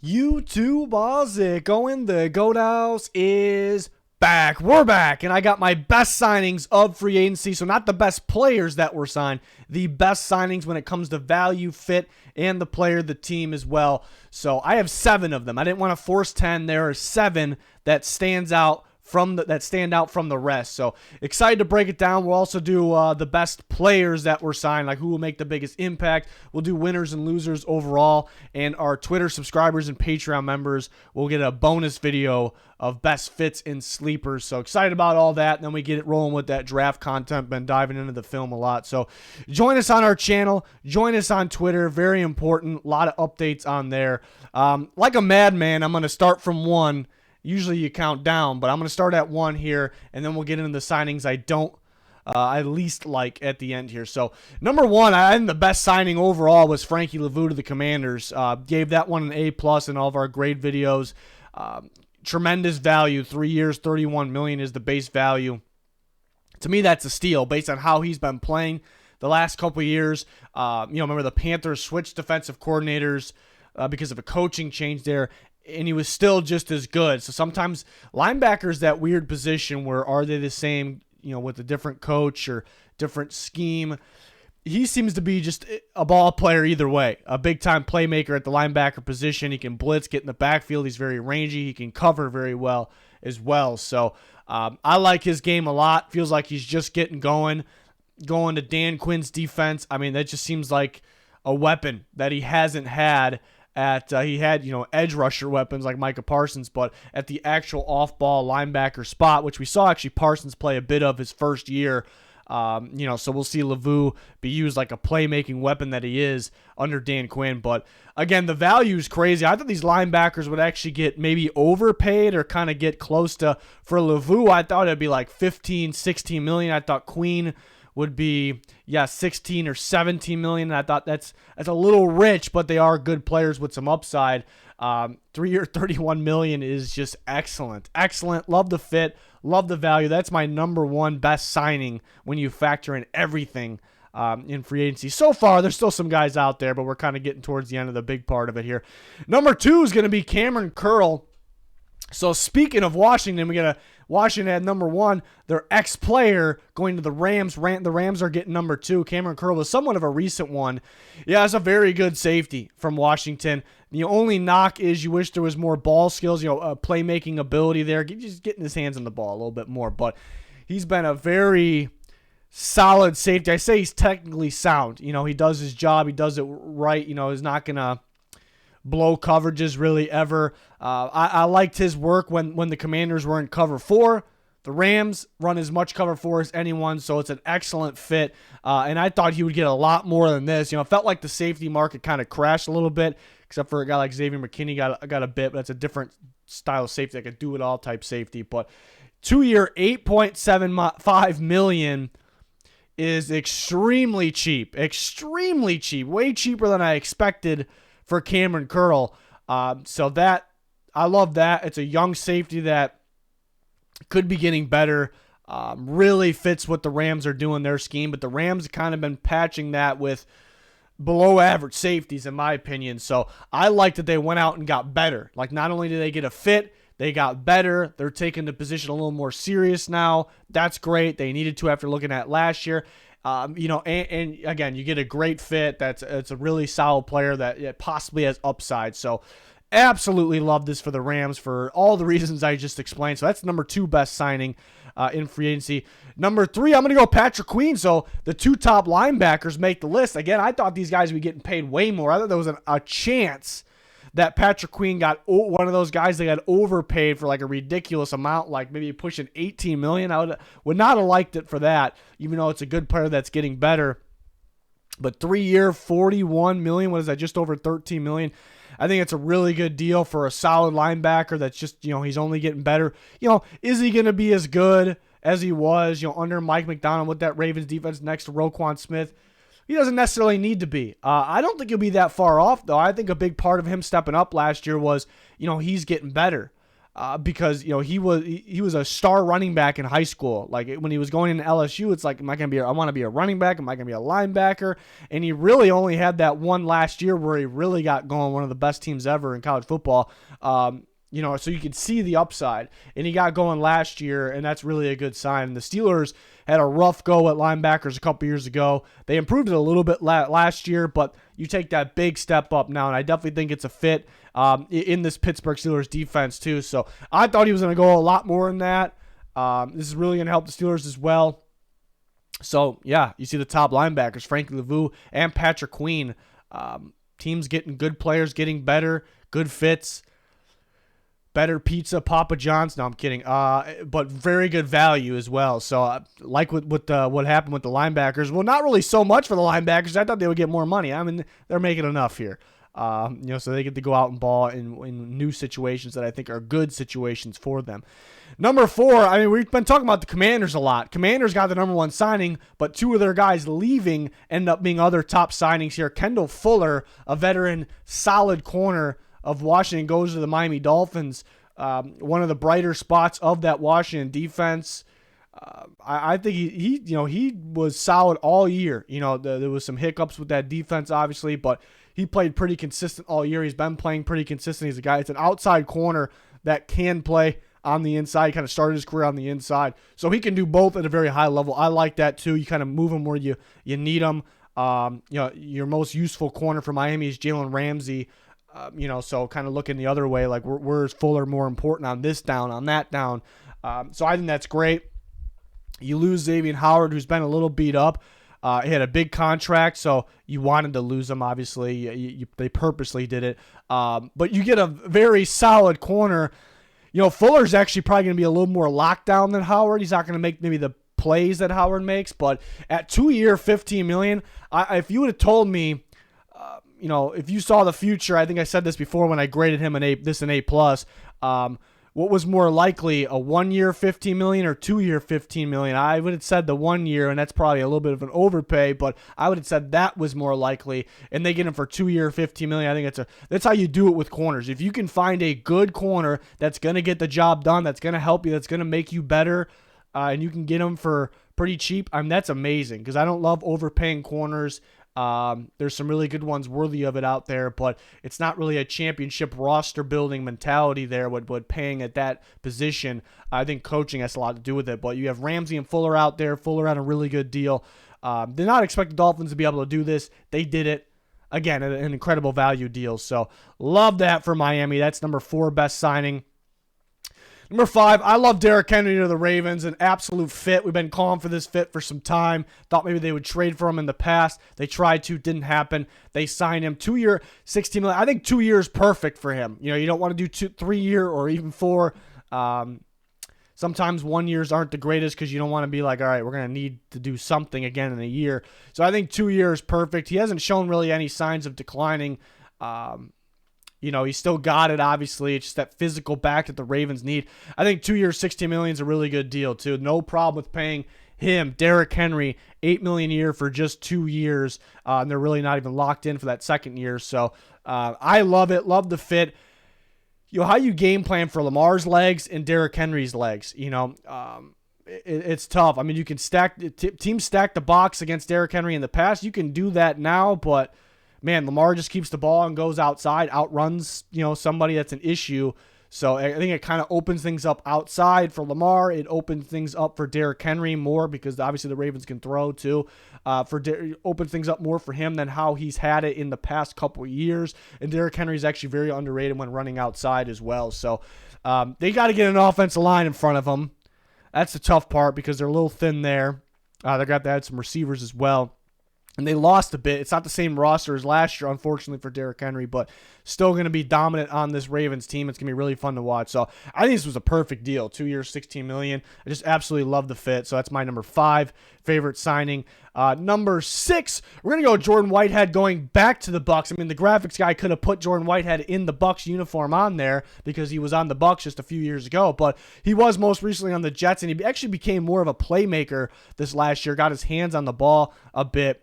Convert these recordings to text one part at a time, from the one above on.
YouTube, how's it going? The Goat House is back. We're back, and I got my best signings of free agency. So not the best players that were signed, the best signings when it comes to value, fit, and the player, the team as well. So I have 7 of them. I didn't want to force 10. There are 7 that stand out from the rest. So excited to break it down. We'll also do the best players that were signed, like who will make the biggest impact. We'll do winners and losers overall, and our Twitter subscribers and Patreon members will get a bonus video of best fits and sleepers. So excited about all that. And then we get it rolling with that draft content. Been diving into the film a lot. So join us on our channel. Join us on Twitter. Very important. A lot of updates on there. Like a madman, I'm going to start from 1. Usually you count down, but I'm going to start at 1 here, and then we'll get into the signings I least like at the end here. So number 1, I think the best signing overall was Frankie Lavue to the Commanders. Gave that one an A+ in all of our grade videos. Tremendous value. 3 years, $31 million is the base value. To me, that's a steal based on how he's been playing the last couple of years. Remember the Panthers switched defensive coordinators because of a coaching change there, and he was still just as good. So sometimes linebackers, that weird position where are they the same, with a different coach or different scheme. He seems to be just a ball player either way. A big-time playmaker at the linebacker position. He can blitz, get in the backfield. He's very rangy. He can cover very well as well. So I like his game a lot. Feels like he's just getting going to Dan Quinn's defense. I mean, that just seems like a weapon that he hasn't had. He had edge rusher weapons like Micah Parsons, but at the actual off-ball linebacker spot, which we saw actually Parsons play a bit of his first year, so we'll see Lavue be used like a playmaking weapon that he is under Dan Quinn. But again, the value is crazy. I thought these linebackers would actually get maybe overpaid or kind of get close to. For Lavue, I thought it'd be like 15, 16 million. I thought Queen would be 16 or 17 million. I thought that's a little rich, but they are good players with some upside. 3-year, $31 million is just excellent. Love the fit, love the value. That's my number 1 best signing when you factor in everything in free agency. So far, there's still some guys out there, but we're kind of getting towards the end of the big part of it here. Number 2 is going to be Cameron Curl. So speaking of Washington, we got Washington at number 1. Their ex-player going to the Rams. The Rams are getting number 2. Cameron Curl was somewhat of a recent one. Yeah, it's a very good safety from Washington. The only knock is you wish there was more ball skills, playmaking ability there. Just getting his hands on the ball a little bit more. But he's been a very solid safety. I say he's technically sound. He does his job. He does it right. He's not going to blow coverages really ever. I liked his work when the Commanders were in cover 4. The Rams run as much cover 4 as anyone, so it's an excellent fit. And I thought he would get a lot more than this. It felt like the safety market kind of crashed a little bit, except for a guy like Xavier McKinney got a bit, but that's a different style of safety, like a do-it-all type safety. But 2-year, $8.75 million is extremely cheap. Way cheaper than I expected for Cameron Curl. So that, I love that. It's a young safety that could be getting better. Really fits what the Rams are doing, their scheme. But the Rams have kind of been patching that with below average safeties, in my opinion. So I like that they went out and got better. Like, not only did they get a fit, they got better. They're taking the position a little more serious now. That's great. They needed to after looking at last year. And again, you get a great fit. It's a really solid player that possibly has upside. So absolutely love this for the Rams for all the reasons I just explained. So that's number 2 best signing in free agency. Number 3, I'm going to go Patrick Queen. So the 2 top linebackers make the list. Again, I thought these guys would be getting paid way more. I thought there was a chance that Patrick Queen got one of those guys that got overpaid for like a ridiculous amount, like maybe pushing $18 million. I would not have liked it for that, even though it's a good player that's getting better. But 3-year, $41 million, what is that, just over $13 million? I think it's a really good deal for a solid linebacker that's just, he's only getting better. Is he going to be as good as he was, under Mike Macdonald with that Ravens defense next to Roquan Smith? He doesn't necessarily need to be. I don't think he'll be that far off, though. I think a big part of him stepping up last year was, he's getting better. because he was a star running back in high school. Like when he was going into LSU, it's like, I want to be a running back? Am I going to be a linebacker? And he really only had that one last year where he really got going, one of the best teams ever in college football. So you could see the upside, and he got going last year, and that's really a good sign. The Steelers had a rough go at linebackers a couple years ago. They improved it a little bit last year, but you take that big step up now, and I definitely think it's a fit in this Pittsburgh Steelers defense too. So I thought he was going to go a lot more than that. This is really going to help the Steelers as well. So, yeah, you see the top linebackers, Frankie Lavu and Patrick Queen. Teams getting good players, getting better, good fits. Better pizza, Papa John's. No, I'm kidding. But very good value as well. So, like what happened with the linebackers. Well, not really so much for the linebackers. I thought they would get more money. I mean, they're making enough here. So they get to go out and ball in new situations that I think are good situations for them. Number 4, I mean, we've been talking about the Commanders a lot. Commanders got the number 1 signing, but 2 of their guys leaving end up being other top signings here. Kendall Fuller, a veteran, solid corner of Washington, goes to the Miami Dolphins. One of the brighter spots of that Washington defense. I think he was solid all year. There was some hiccups with that defense, obviously, but he played pretty consistent all year. He's been playing pretty consistent. He's a guy. It's an outside corner that can play on the inside. He kind of started his career on the inside, so he can do both at a very high level. I like that too. You kind of move him where you need him. Your most useful corner for Miami is Jalen Ramsey. So kind of looking the other way, like where's Fuller more important on this down, on that down. So I think that's great. You lose Xavier Howard, who's been a little beat up. He had a big contract, so you wanted to lose him, obviously. They purposely did it. But you get a very solid corner. Fuller's actually probably going to be a little more lockdown than Howard. He's not going to make maybe the plays that Howard makes, but at 2-year, $15 million, if you would have told me, if you saw the future, I think I said this before when I graded him an A+. What was more likely, a 1-year $15 million or 2-year $15 million? I would have said the 1 year, and that's probably a little bit of an overpay, but I would have said that was more likely. And they get him for 2-year $15 million. I think that's how you do it with corners. If you can find a good corner that's going to get the job done, that's going to help you, that's going to make you better, and you can get them for pretty cheap, that's amazing, because I don't love overpaying corners. There's some really good ones worthy of it out there, but it's not really a championship roster building mentality there with paying at that position. I think coaching has a lot to do with it, but you have Ramsey and Fuller out there. Fuller had a really good deal. Did not expect the Dolphins to be able to do this. They did it. Again, an incredible value deal. So love that for Miami. That's number 4 best signing. Number 5, I love Derrick Henry to the Ravens, an absolute fit. We've been calling for this fit for some time. Thought maybe they would trade for him in the past. They tried to, didn't happen. They signed him 2-year, $16 million. I think 2 years perfect for him. You don't want to do 3-year or even 4. Sometimes 1 years aren't the greatest because you don't want to be like, all right, we're going to need to do something again in a year. So I think 2 years perfect. He hasn't shown really any signs of declining. He's still got it, obviously. It's just that physical back that the Ravens need. I think 2 years, $16 million is a really good deal, too. No problem with paying him, Derrick Henry, $8 million a year for just 2 years. And they're really not even locked in for that second year. So I love it. Love the fit. How you game plan for Lamar's legs and Derrick Henry's legs, it's tough. I mean, you can teams stack the box against Derrick Henry in the past. You can do that now, but man, Lamar just keeps the ball and goes outside, outruns, somebody that's an issue. So I think it kind of opens things up outside for Lamar. It opens things up for Derrick Henry more because obviously the Ravens can throw too. Opens things up more for him than how he's had it in the past couple of years. And Derrick Henry is actually very underrated when running outside as well. So they got to get an offensive line in front of them. That's the tough part because they're a little thin there. They're got to add some receivers as well. And they lost a bit. It's not the same roster as last year, unfortunately, for Derrick Henry, but still going to be dominant on this Ravens team. It's going to be really fun to watch. So I think this was a perfect deal. 2 years, $16 million. I just absolutely love the fit. So that's my number 5 favorite signing. Number 6, we're going to go Jordan Whitehead going back to the Bucs. I mean, the graphics guy could have put Jordan Whitehead in the Bucs uniform on there because he was on the Bucs just a few years ago, but he was most recently on the Jets, and he actually became more of a playmaker this last year, got his hands on the ball a bit.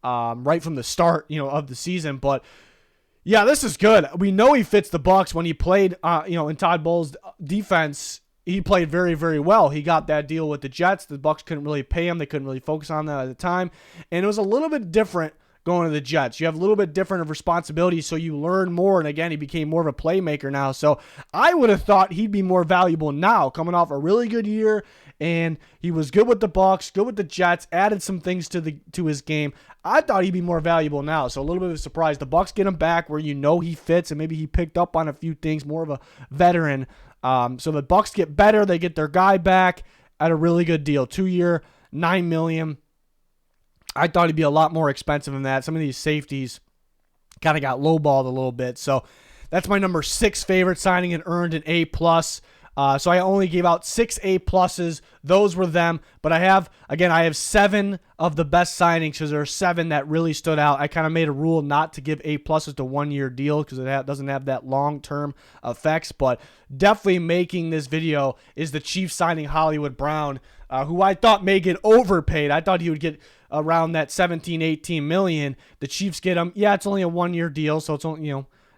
Right from the start, of the season. But, Yeah, this is good. We know he fits the Bucs. When he played, in Todd Bowles' defense, he played very, very well. He got that deal with the Jets. The Bucs couldn't really pay him. They couldn't really focus on that at the time. And it was a little bit different going to the Jets. You have a little bit different of responsibility, so you learn more. And again, he became more of a playmaker now. So I would have thought he'd be more valuable now, coming off a really good year. And he was good with the Bucs, good with the Jets, added some things to his game. I thought he'd be more valuable now, so a little bit of a surprise. The Bucs get him back where you know he fits, and maybe he picked up on a few things, more of a veteran. So the Bucs get better. They get their guy back at a really good deal. 2-year, $9 million. I thought he'd be a lot more expensive than that. Some of these safeties kind of got lowballed a little bit. So that's my number 6 favorite signing and earned an A+. So I only gave out 6 A+. Those were them. But I have 7 of the best signings because there are 7 that really stood out. I kind of made a rule not to give A+ to 1-year deal because it doesn't have that long-term effects. But definitely making this video is the Chiefs signing Hollywood Brown, who I thought may get overpaid. I thought he would get around that 17, 18 million. The Chiefs get him. Yeah, it's only a 1-year deal, so it's only,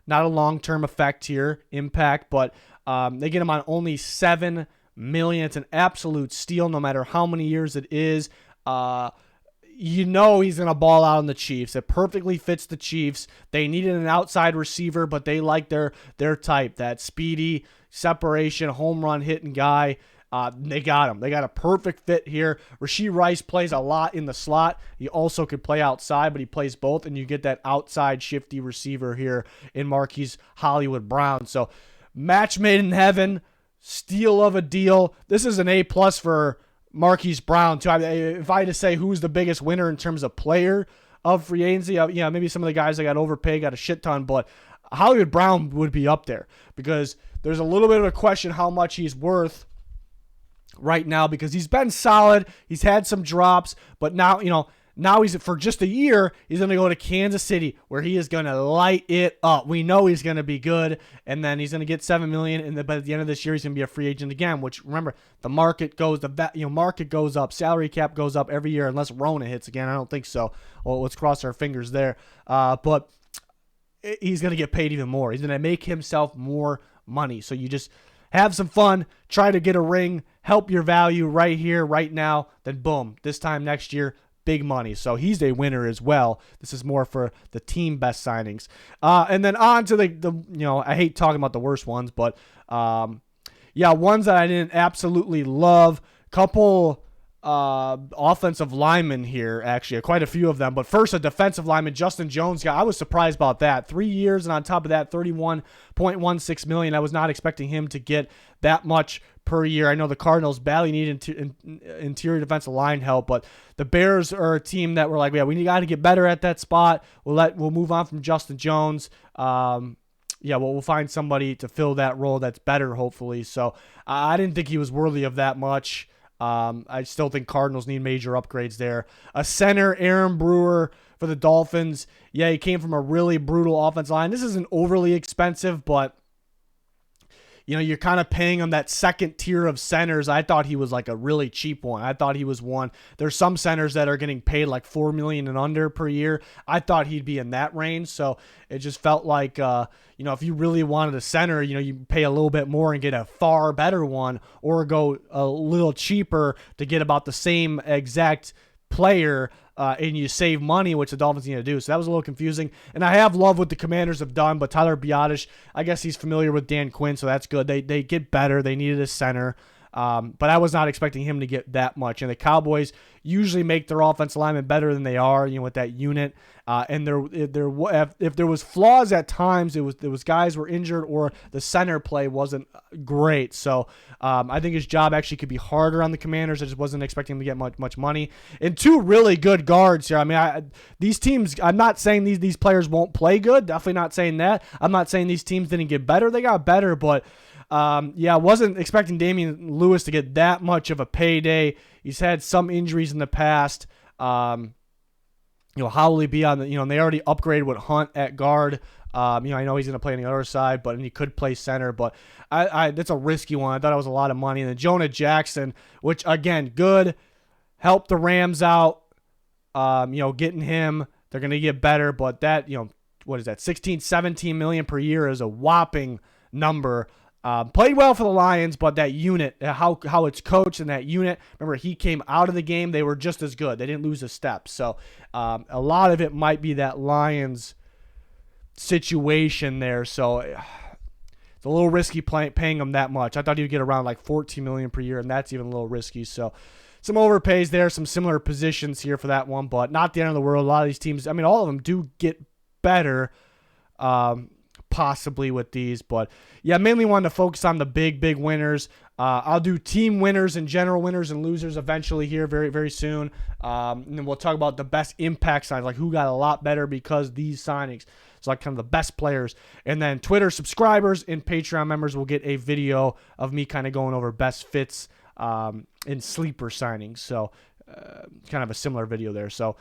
not a long-term effect here, impact, but they get him on only $7 million. It's an absolute steal no matter how many years it is. He's going to ball out on the Chiefs. It perfectly fits the Chiefs. They needed an outside receiver, but they like their type, that speedy, separation, home run hitting guy. They got him. They got a perfect fit here. Rashee Rice plays a lot in the slot. He also could play outside, but he plays both, and you get that outside shifty receiver here in Marquise Hollywood Brown. So match made in heaven, steal of a deal. This is an A+ for Marquise Brown, too. If I had to say who's the biggest winner in terms of player of free agency, maybe some of the guys that got overpaid got a shit ton, but Hollywood Brown would be up there because there's a little bit of a question how much he's worth right now because he's been solid. He's had some drops, but now he's for just a year. He's going to go to Kansas City where he is going to light it up. We know he's going to be good, and then he's going to get $7 million. And by the end of this year, he's going to be a free agent again. Which remember, the market goes up, salary cap goes up every year unless Rona hits again. I don't think so. Well, let's cross our fingers there. But he's going to get paid even more. He's going to make himself more money. So you just have some fun, try to get a ring, help your value right here, right now, then boom, this time next year, big money. So he's a winner as well. This is more for the team best signings. And then on to the I hate talking about the worst ones, but ones that I didn't absolutely love. Couple offensive linemen here, actually, quite a few of them. But first, a defensive lineman, Justin Jones. I was surprised about that. 3 years, and on top of that, $31.16 million. I was not expecting him to get that much per year. I know the Cardinals badly need interior defensive line help, but the Bears are a team that were like, we got to get better at that spot. We'll move on from Justin Jones. We'll find somebody to fill that role that's better, hopefully. So I didn't think he was worthy of that much. I still think Cardinals need major upgrades there. A center, Aaron Brewer for the Dolphins. Yeah, he came from a really brutal offensive line. This isn't overly expensive, but you're kind of paying him that second tier of centers. I thought he was like a really cheap one. I thought he was one. There's some centers that are getting paid like $4 million and under per year. I thought he'd be in that range. So it just felt like, if you really wanted a center, you pay a little bit more and get a far better one, or go a little cheaper to get about the same exact player, and you save money, which the Dolphins need to do. So that was a little confusing. And I have loved what the Commanders have done, but Tyler Biadasz, I guess he's familiar with Dan Quinn, so that's good. They get better. They needed a center. But I was not expecting him to get that much. And the Cowboys usually make their offensive linemen better than they are, with that unit. And if there was flaws at times, there was guys were injured or the center play wasn't great. So I think his job actually could be harder on the Commanders. I just wasn't expecting him to get much money. And 2 really good guards here. These teams, I'm not saying these players won't play good. Definitely not saying that. I'm not saying these teams didn't get better. They got better, but I wasn't expecting Damian Lewis to get that much of a payday. He's had some injuries in the past. How will he be on the, and they already upgraded with Hunt at guard. I know he's going to play on the other side, but he could play center, but that's a risky one. I thought it was a lot of money. And then Jonah Jackson, which again, good, helped the Rams out. Getting him, they're going to get better, but that, what is that, 16, 17 million per year is a whopping number. Played well for the Lions, but that unit, how it's coached and that unit, remember, he came out of the game, they were just as good. They didn't lose a step. So a lot of it might be that Lions situation there. So it's a little risky paying him that much. I thought he would get around like 14 million per year, and that's even a little risky. So some overpays there, some similar positions here for that one, but not the end of the world. A lot of these teams, I mean, all of them do get better, possibly with these, but yeah, mainly wanted to focus on the big winners. I'll do team winners and general winners and losers eventually here very, very soon. And then we'll talk about the best impact signs, like who got a lot better because these signings. So like kind of the best players. And then Twitter subscribers and Patreon members will get a video of me kind of going over best fits in sleeper signings. So kind of a similar video there. So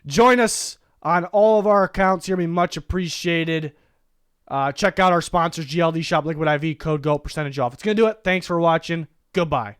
join us on all of our accounts here. Be much appreciated. Check out our sponsors, GLD Shop, Liquid IV, code GOAT, percentage off. It's going to do it. Thanks for watching. Goodbye.